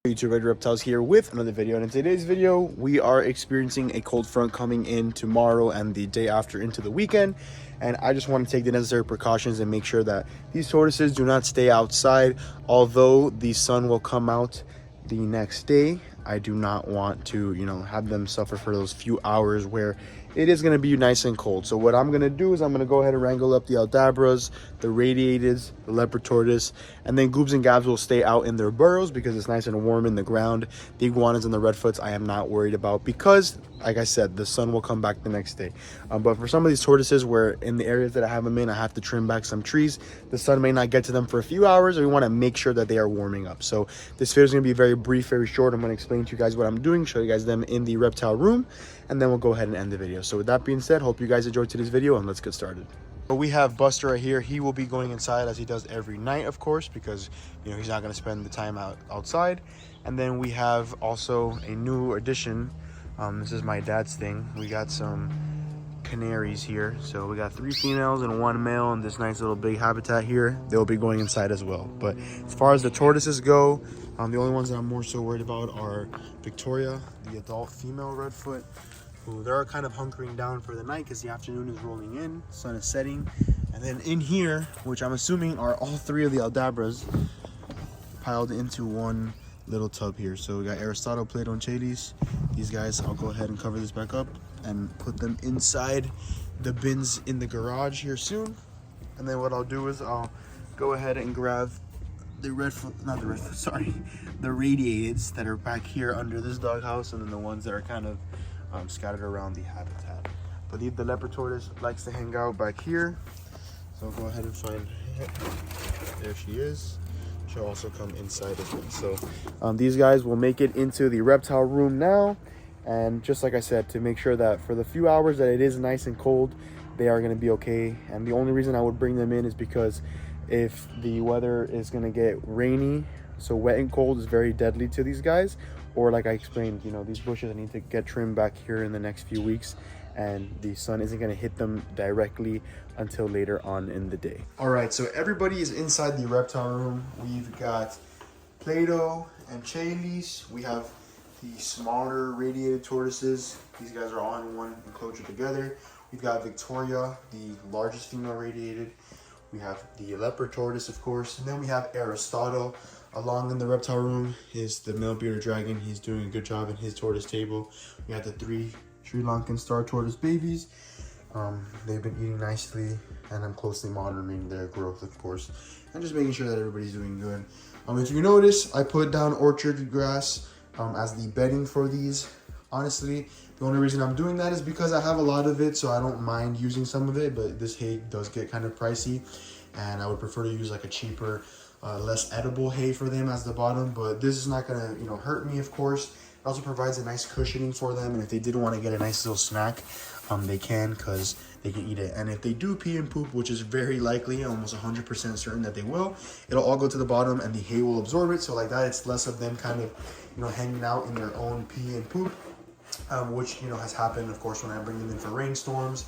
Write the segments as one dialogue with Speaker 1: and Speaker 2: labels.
Speaker 1: YouTube Red Reptiles here with another video, and in today's video we are experiencing a cold front coming in tomorrow and the day after into the weekend, and I just want to take the necessary precautions and make sure that these tortoises do not stay outside. Although the sun will come out the next day, I do not want to have them suffer for those few hours where it is going to be nice and cold. So what I'm going to do is I'm going to go ahead and wrangle up the Aldabras, the Radiateds, the Leopard Tortoise, and then Goobs and Gabs will stay out in their burrows because it's nice and warm in the ground. The Iguanas and the Redfoots I am not worried about because, like I said, the sun will come back the next day. But for some of these tortoises where in the areas that I have them in, I have to trim back some trees. The sun may not get to them for a few hours, and we want to make sure that they are warming up. So this video is going to be very brief, very short. I'm going to explain to you guys what I'm doing, show you guys them in the reptile room, and then we'll go ahead and end the video. So with that being said, hope you guys enjoyed today's video, and let's get started. So we have Buster right here. He will be going inside as he does every night, of course, because he's not going to spend the time outside. And then we have also a new addition. This is my dad's thing. We got some canaries here. So we got 3 females and 1 male in this nice little big habitat here. They'll be going inside as well. But as far as the tortoises go, the only ones that I'm more so worried about are Victoria, the adult female Redfoot, who they're kind of hunkering down for the night because the afternoon is rolling in, sun is setting. And then in here, which I'm assuming are all 3 of the Aldabras piled into one little tub here. So we got Aristotle, Plato, and Chades. These guys, I'll go ahead and cover this back up and put them inside the bins in the garage here soon. And then what I'll do is I'll go ahead and grab the the Radiateds that are back here under this doghouse, and then the ones that are kind of scattered around the habitat. But the Leopard Tortoise likes to hang out back here, so I'll go ahead and find her. There she is. She'll also come inside as well. So these guys will make it into the reptile room now, and just like I said, to make sure that for the few hours that it is nice and cold, they are going to be okay. And the only reason I would bring them in is because if the weather is going to get rainy, so wet and cold is very deadly to these guys, or like I explained, these bushes need to get trimmed back here in the next few weeks, and the sun isn't going to hit them directly until later on in the day. All right, so everybody is inside the reptile room. We've got Plato and Chales. We have the smaller radiated tortoises. These guys are all in one enclosure together. We've got Victoria, the largest female radiated. We have the Leopard Tortoise, of course, and then we have Aristotle. Along in the reptile room is the male bearded dragon. He's doing a good job in his tortoise table. We got the 3 Sri Lankan star tortoise babies. They've been eating nicely, and I'm closely monitoring their growth, of course, and just making sure that everybody's doing good. If you notice, I put down orchard grass as the bedding for these. Honestly, the only reason I'm doing that is because I have a lot of it, so I don't mind using some of it, but this hay does get kind of pricey, and I would prefer to use like a cheaper, less edible hay for them as the bottom. But this is not gonna hurt me, of course. It also provides a nice cushioning for them, and if they did want to get a nice little snack, they can, because they can eat it. And if they do pee and poop, which is very likely, almost 100% certain that they will, it'll all go to the bottom and the hay will absorb it. So like that, it's less of them kind of hanging out in their own pee and poop, which has happened, of course, when I bring them in for rainstorms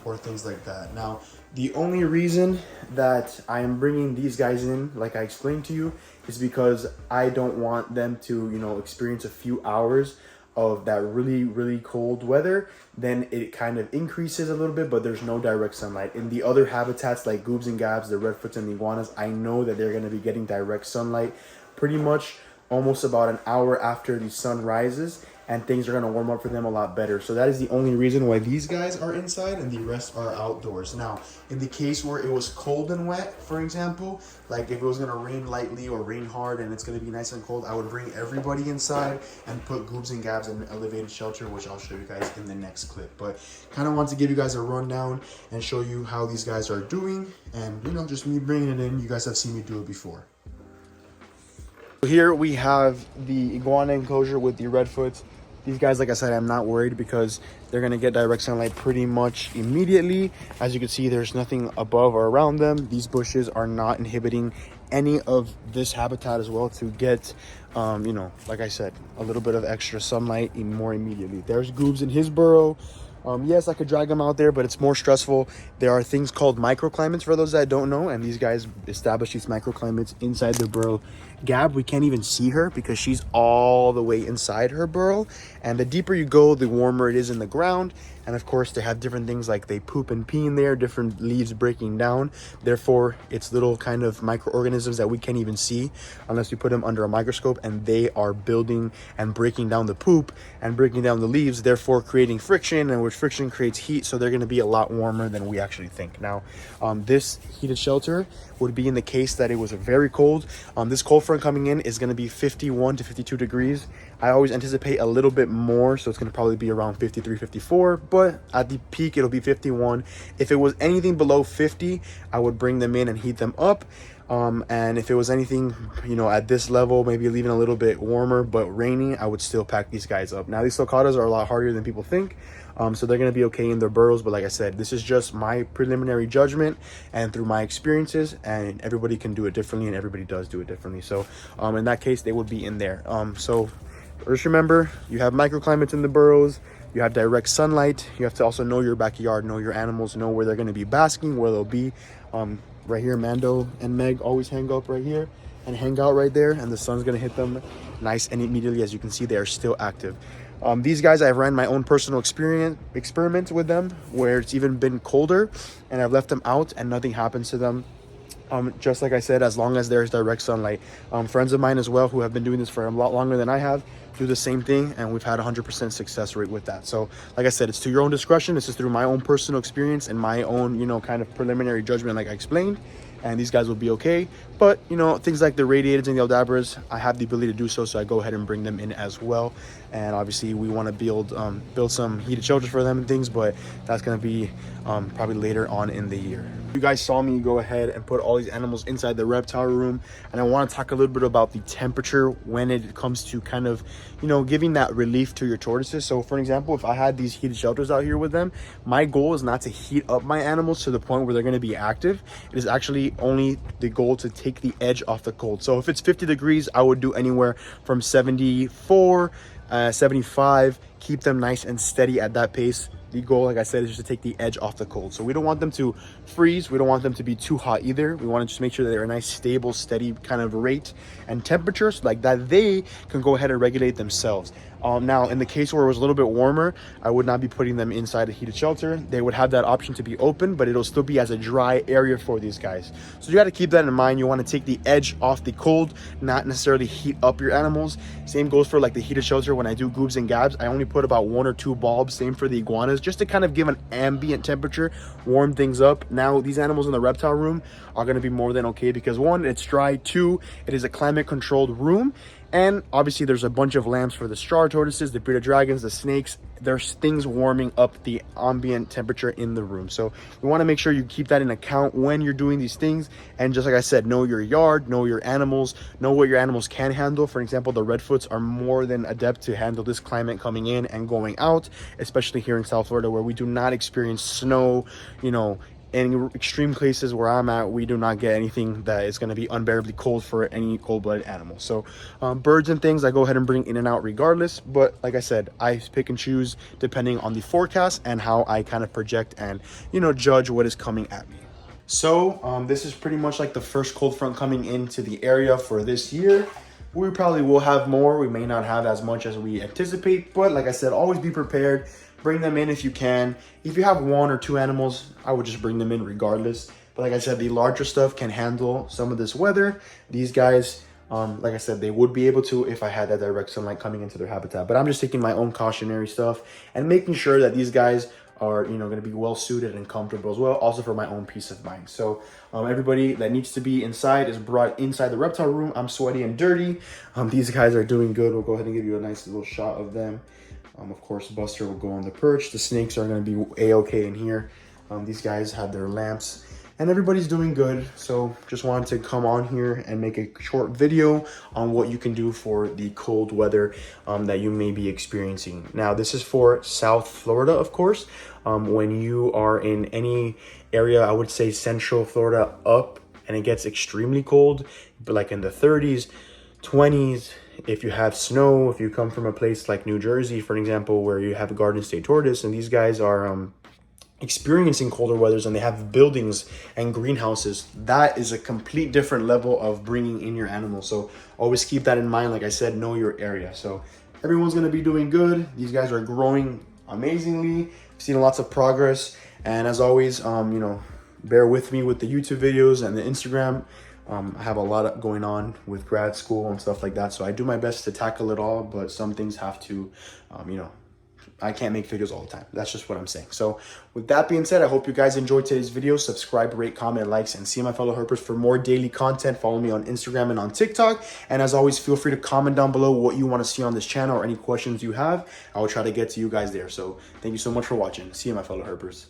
Speaker 1: or things like that. Now, the only reason that I am bringing these guys in, like I explained to you, is because I don't want them to experience a few hours of that really, really cold weather. Then it kind of increases a little bit, but there's no direct sunlight. In the other habitats like Goobs and Gabs, the Redfoots and the Iguanas, I know that they're going to be getting direct sunlight pretty much almost about an hour after the sun rises, and things are going to warm up for them a lot better. So that is the only reason why these guys are inside and the rest are outdoors. Now, in the case where it was cold and wet, for example, like if it was going to rain lightly or rain hard and it's going to be nice and cold, I would bring everybody inside and put Goobs and Gabs in an elevated shelter, which I'll show you guys in the next clip. But kind of want to give you guys a rundown and show you how these guys are doing, and just me bringing it in. You guys have seen me do it before. Here we have the iguana enclosure with the Redfoots. These guys, like I said, I'm not worried because they're going to get direct sunlight pretty much immediately. As you can see, there's nothing above or around them. These bushes are not inhibiting any of this habitat as well to get, like I said, a little bit of extra sunlight more immediately. There's Goobs in his burrow. Yes, I could drag them out there, but it's more stressful. There are things called microclimates for those that don't know, and these guys establish these microclimates inside their burrow. Gab, we can't even see her because she's all the way inside her burrow, and the deeper you go, the warmer it is in the ground. And of course, they have different things like they poop and pee in there, different leaves breaking down. Therefore, it's little kind of microorganisms that we can't even see unless we put them under a microscope, and they are building and breaking down the poop and breaking down the leaves, therefore creating friction, and which friction creates heat, so they're going to be a lot warmer than we actually think. Now, this heated shelter would be in the case that it was very cold. This cold front coming in is going to be 51 to 52 degrees. I always anticipate a little bit more, so it's going to probably be around 53, 54, but at the peak, it'll be 51. If it was anything below 50, I would bring them in and heat them up. And if it was anything, you know, at this level, maybe leaving a little bit warmer but rainy, I would still pack these guys up. Now, these sulcatas are a lot harder than people think, so they're going to be okay in their burrows. But like I said, this is just my preliminary judgment and through my experiences, and everybody can do it differently, and everybody does do it differently. So in that case, they would be in there. So just remember, you have microclimates in the burrows. You have direct sunlight. You have to also know your backyard, know your animals, know where they're going to be basking, where they'll be. Right here, Mando and Meg always hang up right here and hang out right there, and the sun's going to hit them nice and immediately. As you can see, they are still active. These guys, I've ran my own personal experiment with them where it's even been colder, and I've left them out and nothing happens to them. Just like I said, as long as there's direct sunlight. Friends of mine as well who have been doing this for a lot longer than I have do the same thing, and we've had 100% success rate with that. So like I said, it's to your own discretion. This is through my own personal experience and my own, you know, kind of preliminary judgment, like I explained, and these guys will be okay. But you know, things like the radiateds and the aldabras, I have the ability to do so, so I go ahead and bring them in as well. And obviously we want to build some heated shelters for them and things, but that's going to be probably later on in the year. You guys saw me go ahead and put all these animals inside the reptile room, and I want to talk a little bit about the temperature when it comes to kind of, you know, giving that relief to your tortoises. So for example, if I had these heated shelters out here with them, my goal is not to heat up my animals to the point where they're going to be active. It is actually only the goal to take the edge off the cold. So if it's 50 degrees, I would do anywhere from 74 75, keep them nice and steady at that pace. The goal, like I said, is just to take the edge off the cold. So we don't want them to freeze. We don't want them to be too hot either. We want to just make sure that they're a nice, stable, steady kind of rate and temperature, so like that they can go ahead and regulate themselves. Now, in the case where it was a little bit warmer, I would not be putting them inside a heated shelter. They would have that option to be open, but it'll still be as a dry area for these guys. So you got to keep that in mind. You want to take the edge off the cold, not necessarily heat up your animals. Same goes for like the heated shelter. When I do goobs and gabs, I only put about 1 or 2 bulbs. Same for the iguanas, just to kind of give an ambient temperature, warm things up. Now, these animals in the reptile room are going to be more than okay because 1, it's dry. 2, it is a climate controlled room. And obviously there's a bunch of lamps for the straw tortoises, the bearded dragons, the snakes. There's things warming up the ambient temperature in the room. So we want to make sure you keep that in account when you're doing these things. And just like I said, know your yard, know your animals, know what your animals can handle. For example, the redfoots are more than adept to handle this climate coming in and going out, especially here in South Florida where we do not experience snow, you know. In extreme cases where I'm at, we do not get anything that is going to be unbearably cold for any cold-blooded animal. So birds and things I go ahead and bring in and out regardless, but like I said, I pick and choose depending on the forecast and how I kind of project and, you know, judge what is coming at me. So this is pretty much like the first cold front coming into the area for this year. We probably will have more. We may not have as much as we anticipate, but like I said, always be prepared. Bring them in if you can. If you have 1 or 2 animals, I would just bring them in regardless. But like I said, the larger stuff can handle some of this weather. These guys, like I said, they would be able to if I had that direct sunlight coming into their habitat. But I'm just taking my own cautionary stuff and making sure that these guys are, you know, going to be well suited and comfortable as well, also for my own peace of mind. So everybody that needs to be inside is brought inside the reptile room. I'm sweaty and dirty. These guys are doing good. We'll go ahead and give you a nice little shot of them. Of course, Buster will go on the perch. The snakes are going to be a-okay in here. These guys have their lamps, and everybody's doing good. So just wanted to come on here and make a short video on what you can do for the cold weather that you may be experiencing. Now, this is for South Florida, of course. When you are in any area, I would say Central Florida up, and it gets extremely cold, but like in the 30s, 20s, if you have snow, if you come from a place like New Jersey, for example, where you have a Garden State tortoise, and these guys are experiencing colder weathers and they have buildings and greenhouses, that is a complete different level of bringing in your animal. So always keep that in mind. Like I said, know your area. So everyone's going to be doing good. These guys are growing amazingly. I've seen lots of progress, and as always, you know, bear with me with the YouTube videos and the Instagram. I have a lot going on with grad school and stuff like that, so I do my best to tackle it all, but some things have to, you know, I can't make videos all the time. That's just what I'm saying. So with that being said, I hope you guys enjoyed today's video. Subscribe, rate, comment, likes, and see my fellow herpers for more daily content. Follow me on Instagram and on TikTok. And as always, feel free to comment down below what you want to see on this channel or any questions you have. I will try to get to you guys there. So thank you so much for watching. See you, my fellow herpers.